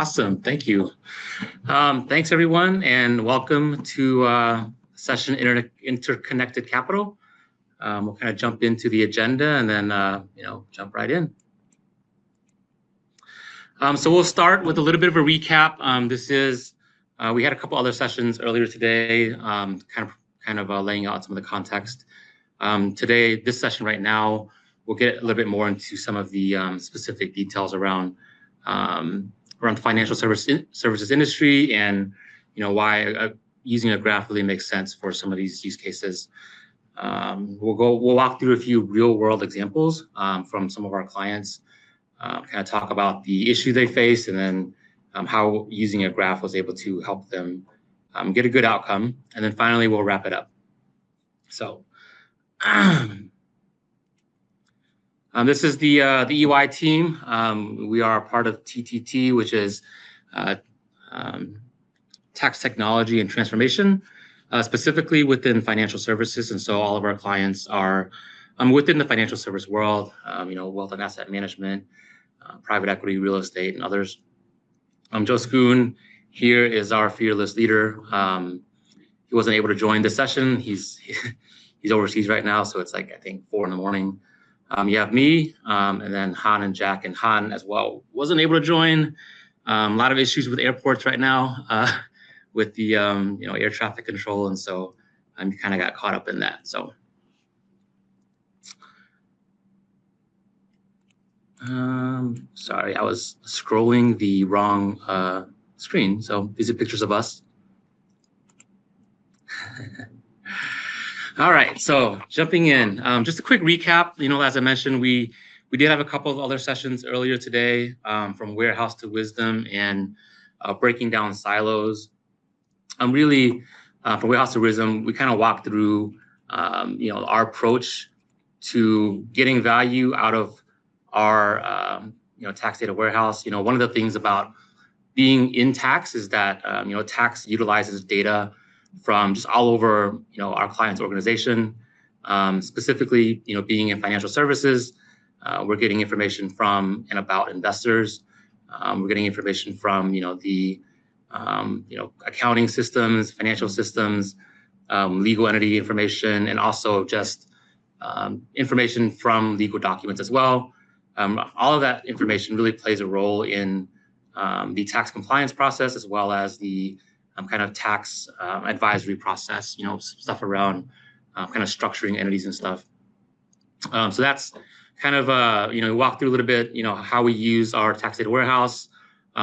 Awesome, thank you. Thanks everyone, and welcome to session Interconnected Capital. We'll kind of jump into the agenda and then jump right in. So we'll start with a little bit of a recap. We had a couple other sessions earlier today, kind of laying out some of the context. Today, this session right now, we'll get a little bit more into some of the specific details around the financial services industry, and why using a graph really makes sense for some of these use cases. We'll walk through a few real world examples from some of our clients, kind of talk about the issue they face, and then how using a graph was able to help them get a good outcome. And then finally, we'll wrap it up. So this is the EY team. We are a part of TTT, which is tax technology and transformation, specifically within financial services. And so all of our clients are within the financial service world, wealth and asset management, private equity, real estate, and others. Joe Schoon here is our fearless leader. He wasn't able to join this session. He's overseas right now, so it's like, I think, 4 in the morning. You have me, and then Han and Jack, and Han as well wasn't able to join. A lot of issues with airports right now, with the air traffic control, and so I kind of got caught up in that. So sorry, I was scrolling the wrong screen. So these are pictures of us. All right, so jumping in, just a quick recap. As I mentioned, we did have a couple of other sessions earlier today, from warehouse to wisdom and breaking down silos. Really, from warehouse to wisdom, we kind of walked through, our approach to getting value out of our, tax data warehouse. One of the things about being in tax is that, tax utilizes data from just all over, our client's organization. Specifically, being in financial services, we're getting information from and about investors. We're getting information from, the accounting systems, financial systems, legal entity information, and also just information from legal documents as well. All of that information really plays a role in the tax compliance process, as well as the kind of tax advisory process, stuff around kind of structuring entities and stuff. So that's kind of, walk through a little bit, how we use our tax data warehouse.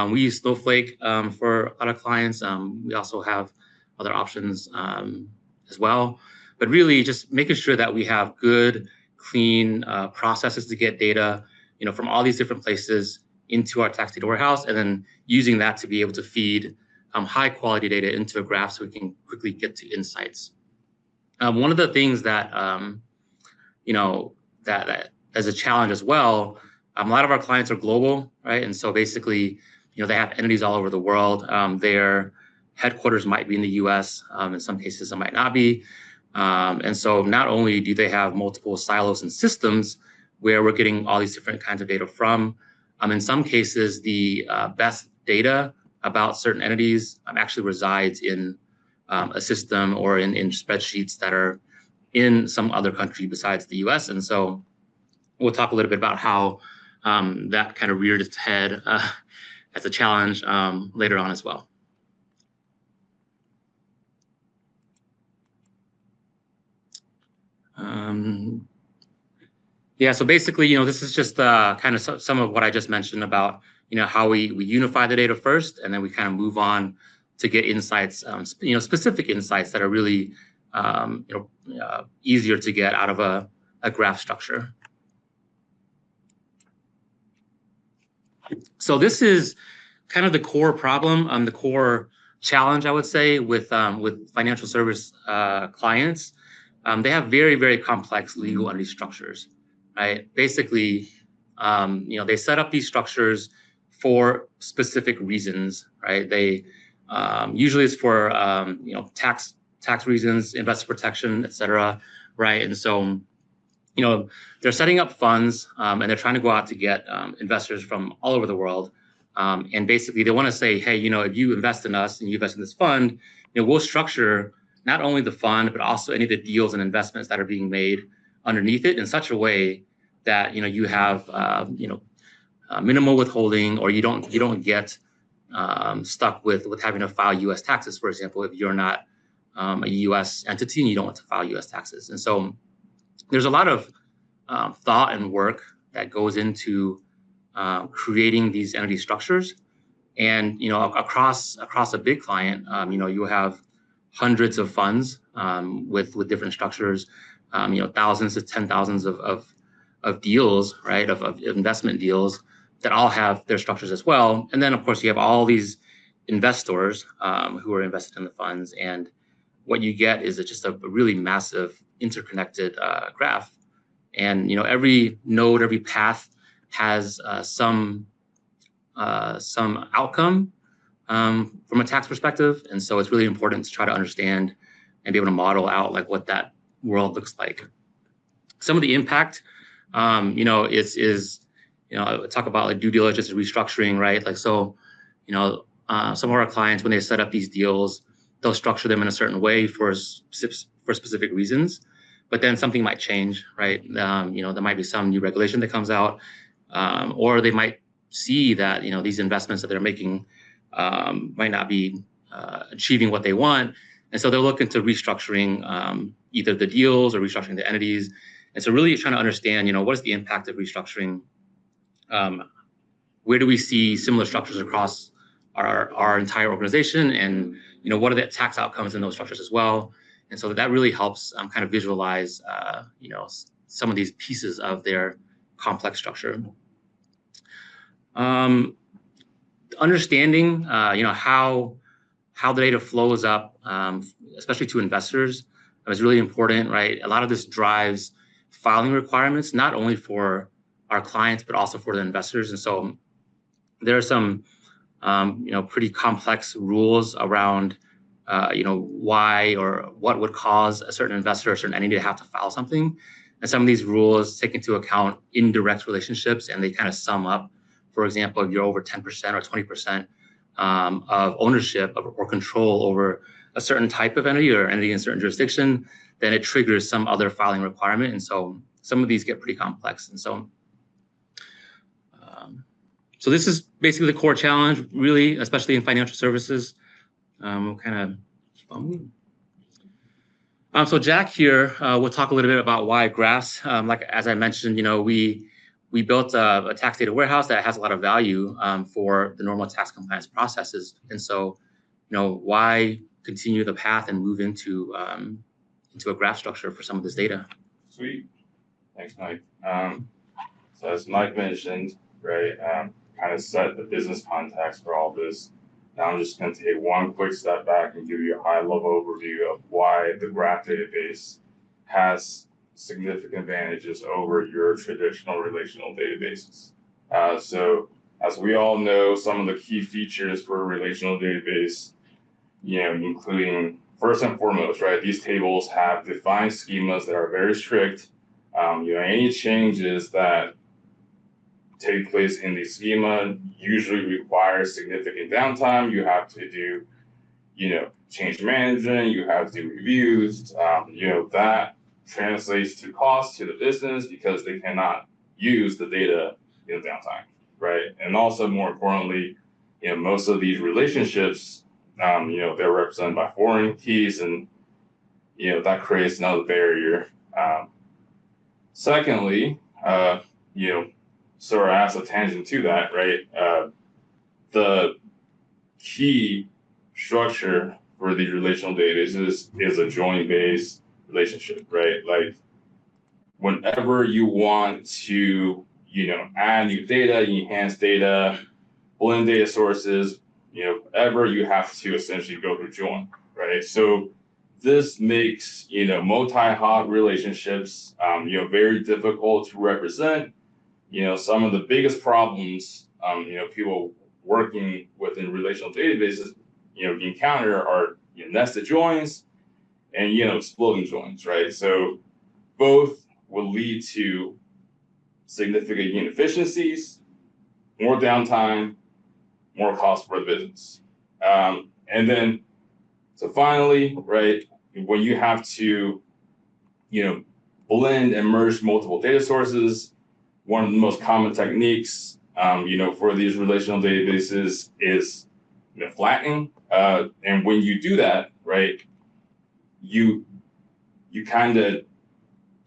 We use Snowflake for a lot of clients. We also have other options as well. But really just making sure that we have good, clean processes to get data, from all these different places into our tax data warehouse, and then using that to be able to feed high quality data into a graph so we can quickly get to insights. One of the things that, that as a challenge as well, a lot of our clients are global, right? And so basically, they have entities all over the world. Their headquarters might be in the US, in some cases it might not be. And so not only do they have multiple silos and systems where we're getting all these different kinds of data from, in some cases, the best data about certain entities actually resides in a system or in spreadsheets that are in some other country besides the US. And so we'll talk a little bit about how that kind of reared its head as a challenge later on as well. Yeah, so basically, this is just kind of some of what I just mentioned about, how we unify the data first, and then we kind of move on to get insights, specific insights that are really, easier to get out of a graph structure. So this is kind of the core problem, the core challenge, I would say, with financial service clients. They have very, very complex legal entity structures, right? Basically, they set up these structures for specific reasons, right? They usually it's for tax reasons, investor protection, et cetera, right? And so, they're setting up funds and they're trying to go out to get investors from all over the world. And basically they want to say, hey, if you invest in us and you invest in this fund, we'll structure not only the fund, but also any of the deals and investments that are being made underneath it in such a way that, you have, minimal withholding, or you don't get stuck with having to file U.S. taxes, for example, if you're not a U.S. entity and you don't want to file U.S. taxes. And so there's a lot of thought and work that goes into creating these entity structures. And across a big client, you have hundreds of funds with different structures, thousands to 10,000s of deals, right, of investment deals that all have their structures as well. And then, of course, you have all these investors who are invested in the funds. And what you get is just a really massive interconnected graph. And, every node, every path has some outcome from a tax perspective. And so it's really important to try to understand and be able to model out like what that world looks like. Some of the impact, is talk about like due diligence and restructuring, right? Like, so, some of our clients, when they set up these deals, they'll structure them in a certain way for specific reasons, but then something might change, right? There might be some new regulation that comes out, or they might see that, these investments that they're making might not be achieving what they want. And so they're looking to restructuring either the deals or restructuring the entities. And so really trying to understand, what is the impact of restructuring? Where do we see similar structures across our entire organization? And, what are the tax outcomes in those structures as well? And so that really helps kind of visualize, some of these pieces of their complex structure. Understanding, how the data flows up, especially to investors, is really important, right? A lot of this drives filing requirements, not only for our clients, but also for the investors. And so there are some, pretty complex rules around, why or what would cause a certain investor or a certain entity to have to file something. And some of these rules take into account indirect relationships, and they kind of sum up. For example, if you're over 10% or 20% of ownership or control over a certain type of entity or entity in a certain jurisdiction, then it triggers some other filing requirement. And so some of these get pretty complex. And so, so this is basically the core challenge, really, especially in financial services. We'll kind of keep on moving. So Jack here will talk a little bit about why graphs. Like as I mentioned, we built a tax data warehouse that has a lot of value for the normal tax compliance processes. And so, why continue the path and move into a graph structure for some of this data? Sweet. Thanks, Mike. So as Mike mentioned, right, kind of set the business context for all this. Now I'm just going to take one quick step back and give you a high-level overview of why the graph database has significant advantages over your traditional relational databases. So as we all know, some of the key features for a relational database, including first and foremost, right, these tables have defined schemas that are very strict. Any changes that take place in the schema usually require significant downtime. You have to do, change management, you have to do reviews, that translates to cost to the business because they cannot use the data in downtime, right? And also more importantly, most of these relationships, they're represented by foreign keys, and that creates another barrier. Secondly, sort of as a tangent to that, right? The key structure for the relational databases is a join-based relationship, right? Like whenever you want to, add new data, enhance data, blend data sources, whatever, you have to essentially go through join, right? So this makes, multi-hop relationships, very difficult to represent. Some of the biggest problems, people working within relational databases, encounter are nested joins and, exploding joins, right? So both will lead to significant inefficiencies, more downtime, more cost for the business. And then, so finally, right, when you have to, blend and merge multiple data sources, one of the most common techniques, for these relational databases is flattening. And when you do that, right, you kind of,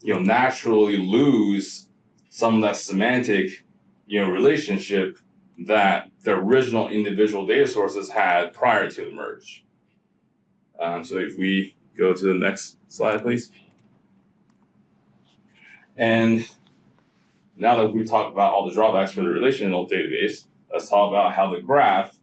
naturally lose some of that semantic, relationship that the original individual data sources had prior to the merge. So if we go to the next slide, please. And now that we've talked about all the drawbacks for the relational database, let's talk about how the graph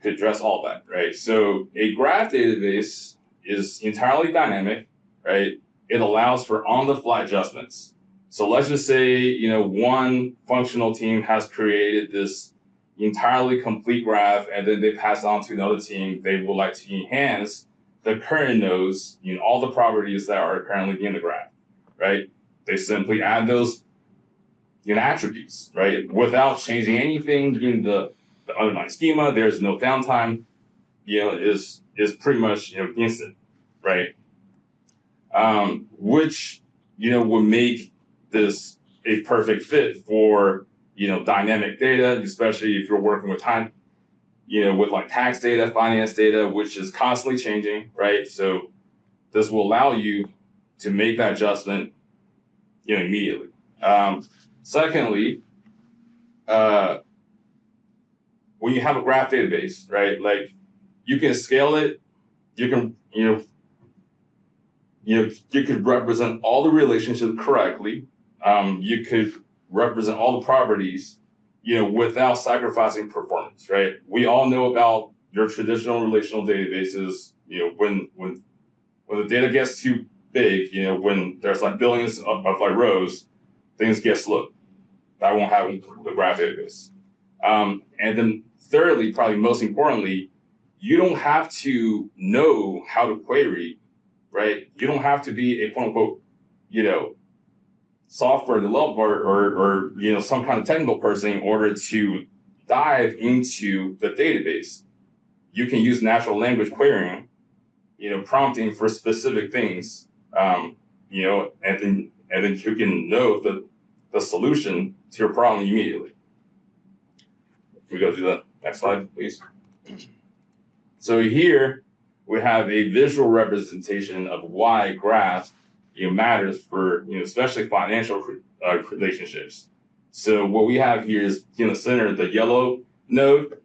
could address all that, right? So a graph database is entirely dynamic, right? It allows for on-the-fly adjustments. So let's just say, one functional team has created this entirely complete graph, and then they pass on to another team. They would like to enhance the current nodes, all the properties that are currently in the graph, right? They simply add those attributes, right? Without changing anything in the underlying schema. There's no downtime, is pretty much instant, right? Which would make this a perfect fit for dynamic data, especially if you're working with time, with like tax data, finance data, which is constantly changing, right? So this will allow you to make that adjustment immediately. Secondly, when you have a graph database, right, like you can scale it, you can, you could represent all the relationships correctly. You could represent all the properties, without sacrificing performance, right? We all know about your traditional relational databases, when the data gets too big, when there's like billions of like rows, things get slow. That won't happen with the graph database. And then thirdly, probably most importantly, you don't have to know how to query, right? You don't have to be a quote unquote, software developer or some kind of technical person in order to dive into the database. You can use natural language querying, prompting for specific things, and then you can know the solution to your problem immediately. We go to the next slide, please. So here we have a visual representation of why graph matters for especially financial relationships. So what we have here is in the center, the yellow node,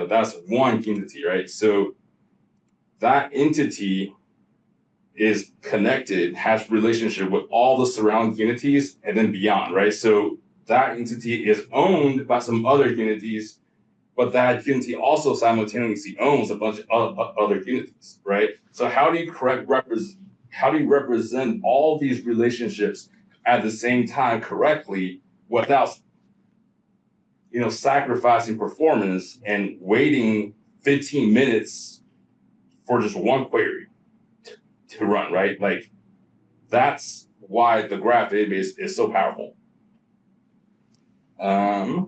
that's one entity, right? So that entity is connected, has relationship with all the surrounding entities and then beyond, right? So that entity is owned by some other entities, but that entity also simultaneously owns a bunch of other entities, right? So how do you represent all these relationships at the same time correctly without sacrificing performance and waiting 15 minutes for just one query to run, right? Like that's why the graph database is so powerful. I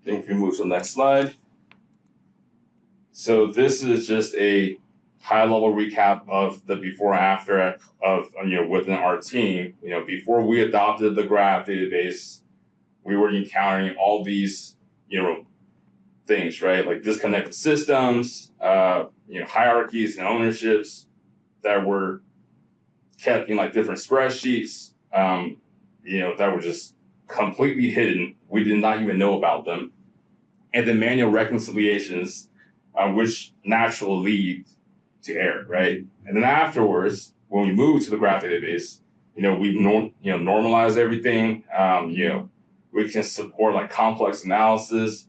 think if we move to the next slide. So this is just a high-level recap of the before and after of within our team. Before we adopted the graph database, we were encountering all these things, right? Like disconnected systems, hierarchies and ownerships that were kept in like different spreadsheets, that were just completely hidden. We did not even know about them. And then manual reconciliations, which naturally lead to error, right? And then afterwards, when we moved to the graph database, we normalize everything. We can support like complex analysis.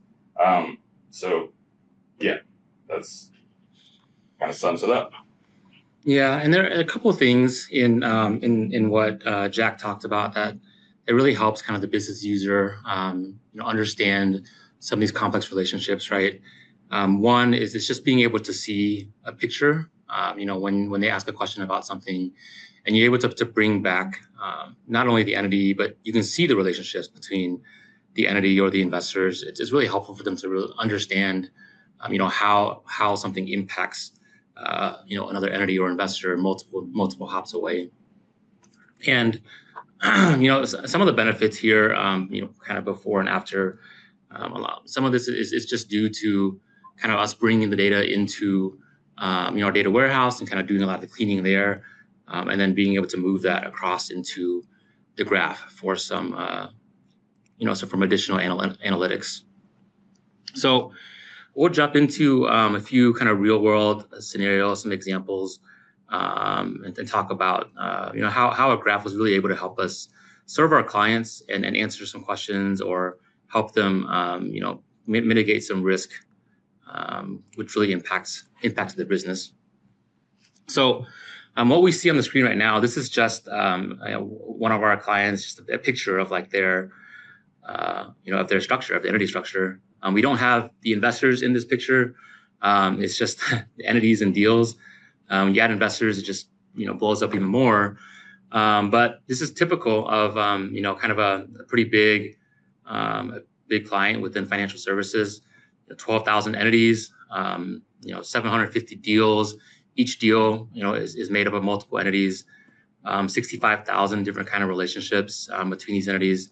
So yeah, that's kind of sums it up. Yeah, and there are a couple of things in what Jack talked about that it really helps kind of the business user understand some of these complex relationships, right? One is it's just being able to see a picture, when they ask a question about something, and you're able to bring back not only the entity, but you can see the relationships between the entity or the investors, it's really helpful for them to really understand, how something impacts, another entity or investor multiple hops away. And some of the benefits here, kind of before and after, some of this is just due to kind of us bringing the data into our data warehouse and kind of doing a lot of the cleaning there, and then being able to move that across into the graph for some from additional analytics. So we'll jump into a few kind of real world scenarios, some examples, and talk about how a graph was really able to help us serve our clients and answer some questions or help them mitigate some risk, which really impacts the business. So what we see on the screen right now, this is just one of our clients, just a picture of like their of their structure, of the entity structure. We don't have the investors in this picture. It's just the entities and deals. You add investors, it just blows up even more. But this is typical of kind of a pretty big client within financial services. 12,000 entities, 750 deals. Each deal is made up of multiple entities. 65,000 different kind of relationships between these entities,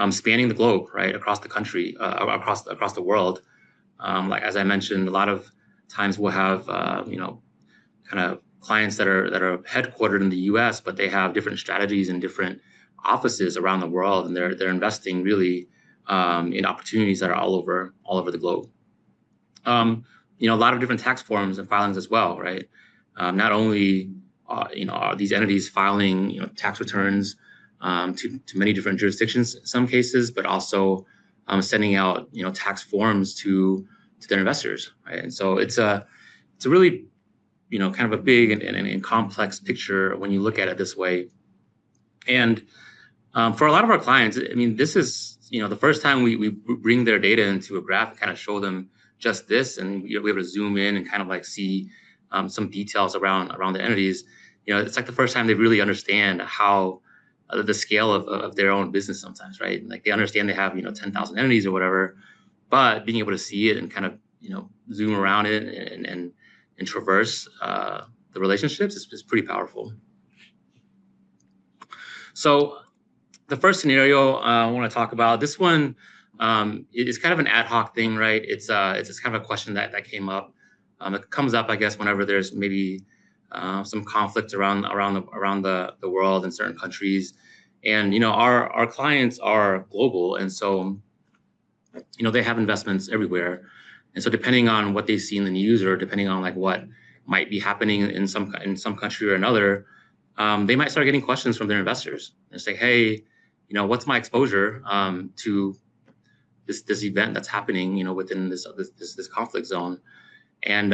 spanning the globe, right, across the country, across the world. Like as I mentioned, a lot of times we'll have kind of clients that are headquartered in the U.S., but they have different strategies and different offices around the world, and they're investing really in opportunities that are all over the globe. A lot of different tax forms and filings as well, right? Not only are these entities filing tax returns to many different jurisdictions in some cases, but also sending out tax forms to their investors, right? And so it's a really kind of a big and complex picture when you look at it this way. And for a lot of our clients, I mean, this is the first time we bring their data into a graph and kind of show them just this, and we're able to zoom in and kind of like see some details around the entities. It's like the first time they really understand how the scale of their own business sometimes, right? Like they understand they have 10,000 entities or whatever, but being able to see it and kind of zoom around it and traverse the relationships is pretty powerful. So the first scenario I want to talk about, this one is kind of an ad hoc thing, right? It's just kind of a question that came up. It comes up, I guess, whenever there's maybe some conflict around the world in certain countries, and our clients are global, and so they have investments everywhere, and so depending on what they see in the news or depending on like what might be happening in some country or another, they might start getting questions from their investors and say, hey, what's my exposure to this event that's happening within this conflict zone. And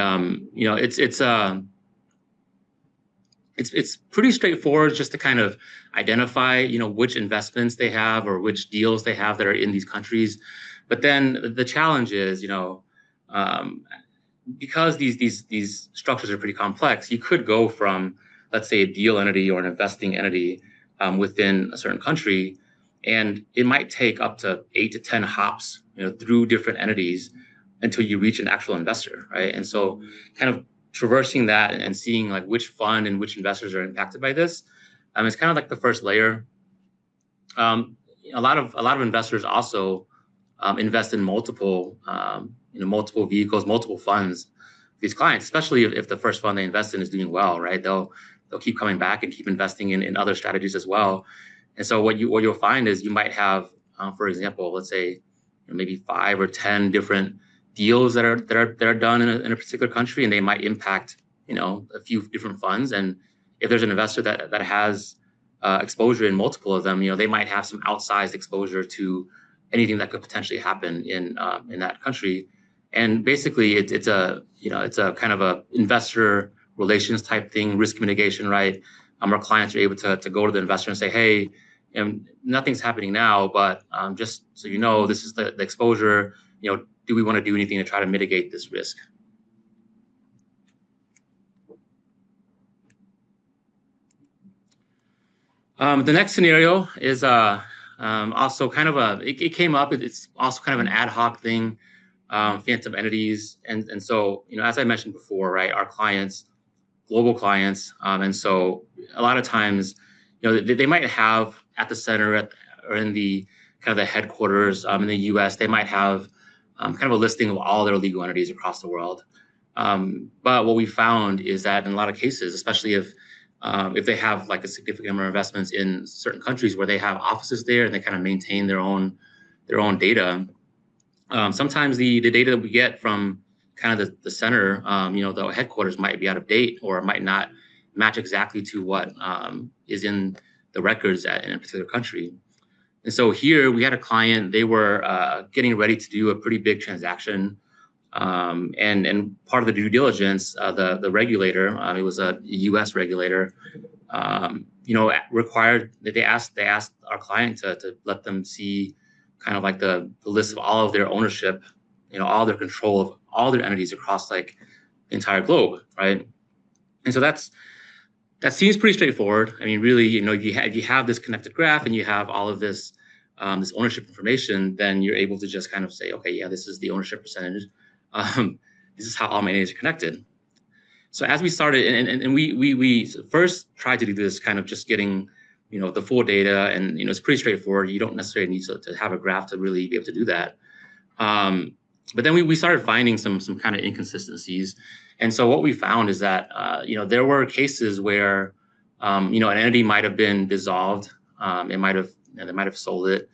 it's pretty straightforward just to kind of identify which investments they have or which deals they have that are in these countries. But then the challenge is because these structures are pretty complex, you could go from, let's say, a deal entity or an investing entity within a certain country, and it might take up to 8 to 10 hops through different entities until you reach an actual investor, right? And so kind of traversing that and seeing like which fund and which investors are impacted by this, it's kind of like the first layer. A lot of investors also invest in multiple vehicles, multiple funds. These clients, especially if the first fund they invest in is doing well, right? They'll keep coming back and keep investing in other strategies as well. And so what you'll find is you might have, for example, let's say maybe 5 or 10 different deals that are done in a particular country, and they might impact a few different funds. And if there's an investor that has exposure in multiple of them, they might have some outsized exposure to anything that could potentially happen in that country. And basically, it's a kind of a investor relations type thing, risk mitigation, right? Our clients are able to go to the investor and say, hey, nothing's happening now, but just so you know, this is the exposure. Do we want to do anything to try to mitigate this risk? The next scenario is also kind of it came up. It's also kind of an ad hoc thing, phantom entities. And so, as I mentioned before, right, our clients, global clients. And so a lot of times, they might have at the center or in the kind of the headquarters in the US, they might have kind of a listing of all their legal entities across the world. But what we found is that in a lot of cases, especially if they have like a significant number of investments in certain countries where they have offices there and they kind of maintain their own data, sometimes the data that we get from kind of the center, the headquarters might be out of date or might not match exactly to what is in the records in a particular country. And so here we had a client, they were getting ready to do a pretty big transaction. And part of the due diligence, the regulator, it was a US regulator, required that they asked our client to let them see kind of like the list of all of their ownership, all their control of all their entities across like the entire globe, right? And so that seems pretty straightforward. I mean, really, you have this connected graph and you have all of this this ownership information, then you're able to just kind of say, okay, yeah, this is the ownership percentage. This is how all my entities are connected. So as we started, and we first tried to do this kind of just getting, the full data, and it's pretty straightforward. You don't necessarily need to have a graph to really be able to do that. But then we started finding some kind of inconsistencies. And so what we found is that, there were cases where, an entity might have been dissolved. They might have sold it.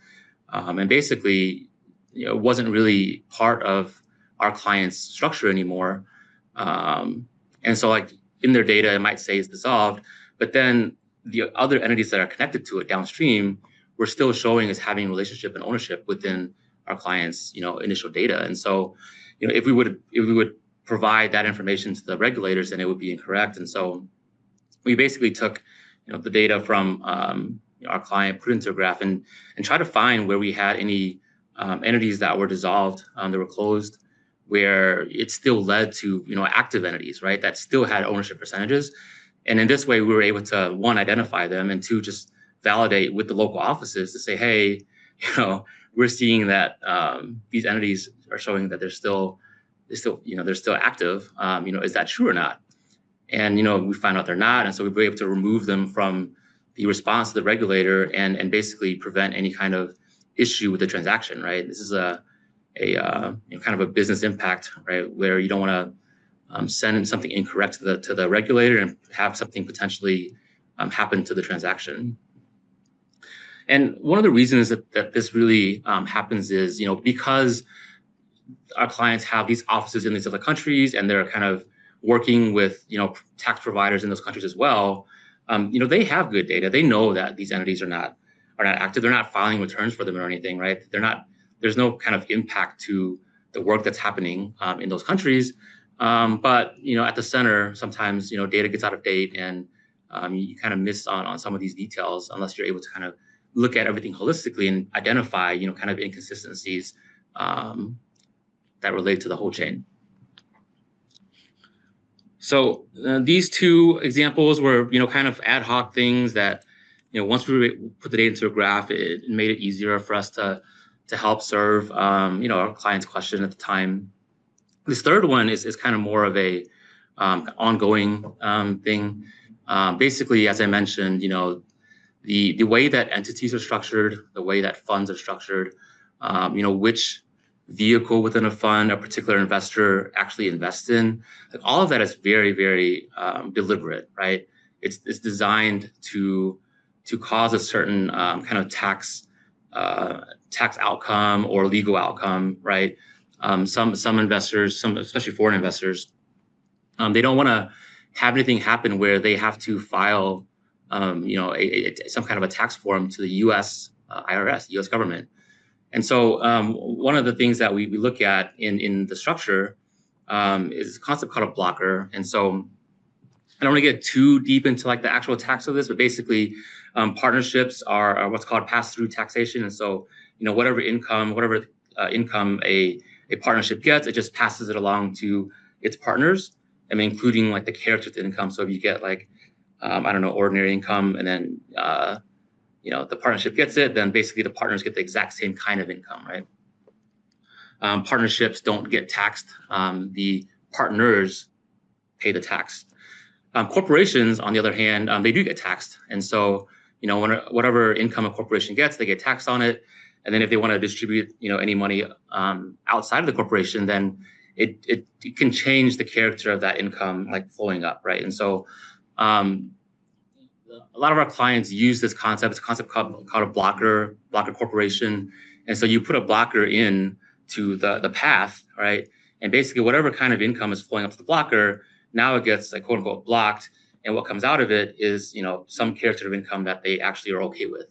And basically, it wasn't really part of our client's structure anymore. And so like in their data, it might say it's dissolved, but then the other entities that are connected to it downstream were still showing as having relationship and ownership within our client's, initial data. And so, if we would provide that information to the regulators, then it would be incorrect. And so we basically took, the data from our client, put it into a graph, and try to find where we had any entities that were dissolved, that were closed, where it still led to, active entities, right, that still had ownership percentages. And in this way, we were able to, one, identify them, and two, just validate with the local offices to say, hey, we're seeing that these entities are showing that they're still active. Is that true or not? And, we found out they're not. And so we were able to remove them from the response to the regulator and basically prevent any kind of issue with the transaction, right? This is a kind of a business impact, right, where you don't want to send something incorrect to the regulator and have something potentially happen to the transaction. And one of the reasons that this really happens is, because our clients have these offices in these other countries and they're kind of working with, tax providers in those countries as well. They have good data. They know that these entities are not active. They're not filing returns for them or anything, right? There's no kind of impact to the work that's happening in those countries. But at the center, sometimes data gets out of date, and you kind of miss on some of these details unless you're able to kind of look at everything holistically and identify kind of inconsistencies that relate to the whole chain. So these two examples were kind of ad hoc things that once we put the data into a graph, it made it easier for us to help serve our client's question at the time. This third one is kind of more of a ongoing thing. Basically, as I mentioned, the way that entities are structured, the way that funds are structured, which vehicle within a fund a particular investor actually invests in, like all of that is very, very deliberate, right? It's designed to cause a certain kind of tax outcome or legal outcome, right? Some investors, especially foreign investors, they don't want to have anything happen where they have to file, some kind of a tax form to the U.S. IRS, U.S. government. And so one of the things that we look at in the structure is a concept called a blocker. And so I don't want to get too deep into like the actual tax of this, but basically partnerships are what's called pass-through taxation. And so whatever income a partnership gets, it just passes it along to its partners, including like the characteristic income. So if you get like ordinary income, and then the partnership gets it, then basically the partners get the exact same kind of income, right? Partnerships don't get taxed. The partners pay the tax. Corporations, on the other hand, they do get taxed. And so, whatever income a corporation gets, they get taxed on it. And then if they want to distribute, any money outside of the corporation, then it can change the character of that income, like flowing up, right? And so, a lot of our clients use this concept. It's a concept called a blocker corporation. And so you put a blocker in to the path, right? And basically whatever kind of income is flowing up to the blocker, now it gets like quote unquote blocked. And what comes out of it is, some character of income that they actually are okay with.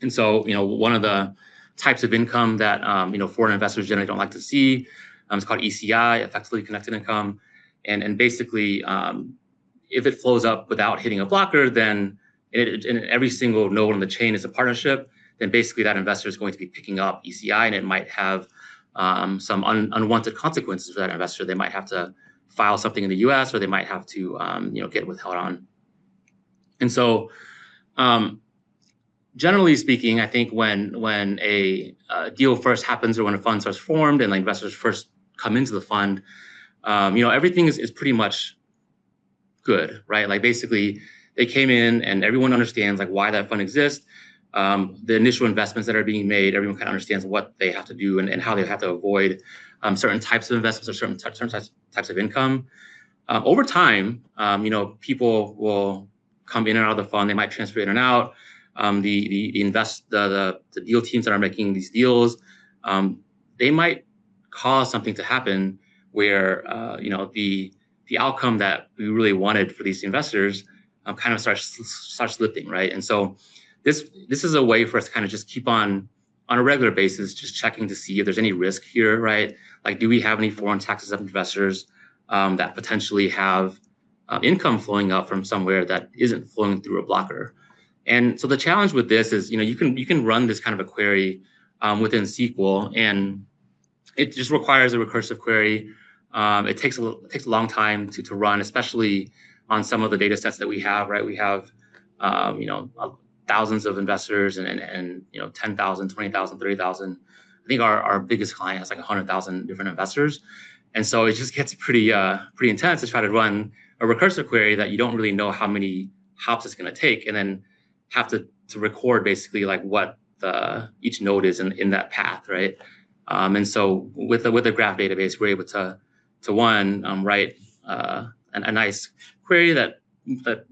And so, one of the types of income that, foreign investors generally don't like to see, is called ECI, effectively connected income. And basically, if it flows up without hitting a blocker, then in every single node on the chain is a partnership, then basically that investor is going to be picking up ECI, and it might have some unwanted consequences for that investor. They might have to file something in the US, or they might have to get withheld on. And so generally speaking, I think when a deal first happens, or when a fund starts formed and like investors first come into the fund, everything is pretty much good, right? Like basically they came in and everyone understands like why that fund exists. The initial investments that are being made, everyone kind of understands what they have to do and how they have to avoid certain types of investments or certain types of income. Over time, people will come in and out of the fund. They might transfer in and out. The deal teams that are making these deals, they might cause something to happen where the outcome that we really wanted for these investors kind of starts slipping, right? And so this is a way for us to kind of just keep on a regular basis, just checking to see if there's any risk here, right? Like, do we have any foreign tax-exempt investors that potentially have income flowing up from somewhere that isn't flowing through a blocker? And so the challenge with this is, you can run this kind of a query within SQL, and it just requires a recursive query. It takes a long time to run, especially on some of the data sets that we have, right? We have, thousands of investors and 10,000, 20,000, 30,000. I think our biggest client has like 100,000 different investors. And so it just gets pretty intense to try to run a recursive query that you don't really know how many hops it's going to take, and then have to record basically like what each node is in that path, right? And so with a graph database, we're able to write a nice query that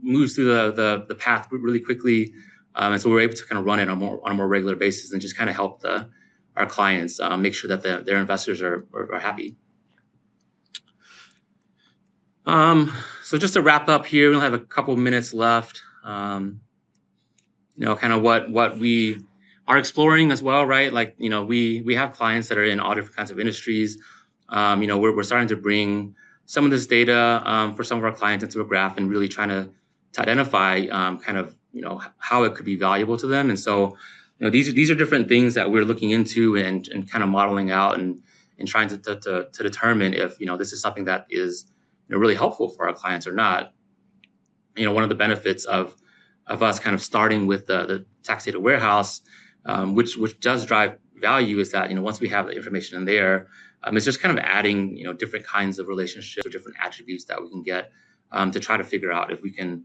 moves through the path really quickly, and so we're able to kind of run it on a more regular basis and just kind of help our clients make sure that their investors are happy. So just to wrap up here, we'll have a couple minutes left. Kind of what we are exploring as well, right? Like, we have clients that are in all different kinds of industries. We're starting to bring some of this data for some of our clients into a graph and really trying to identify kind of, how it could be valuable to them. And so, these are different things that we're looking into and kind of modeling out and trying to determine if, this is something that is really helpful for our clients or not. One of the benefits of us kind of starting with the tax data warehouse, which does drive value, is that, once we have the information in there, it's just kind of adding, different kinds of relationships or different attributes that we can get to try to figure out if we can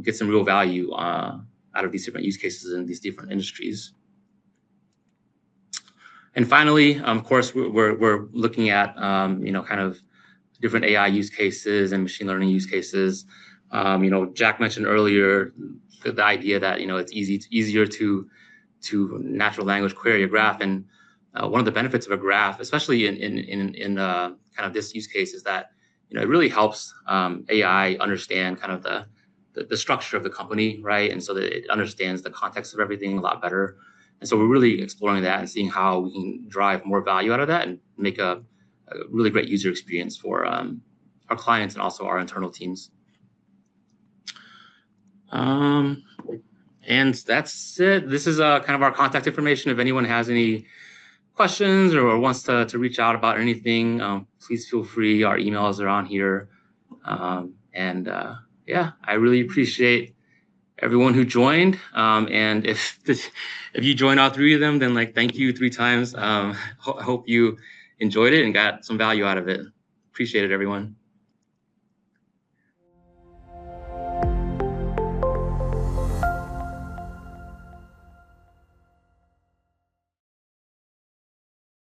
get some real value out of these different use cases in these different industries. And finally, of course, we're looking at, kind of different AI use cases and machine learning use cases. Jack mentioned earlier the idea that, it's easier to natural language query a graph. And one of the benefits of a graph, especially in kind of this use case, is that, it really helps AI understand kind of the structure of the company, right? And so that it understands the context of everything a lot better. And so we're really exploring that and seeing how we can drive more value out of that and make a really great user experience for our clients and also our internal teams. And that's it. This is kind of our contact information. If anyone has any questions or wants to reach out about anything, please feel free. Our emails are on here. Yeah, I really appreciate everyone who joined. And if you joined all three of them, then like thank you 3 times. Hope you enjoyed it and got some value out of it. Appreciate it, everyone.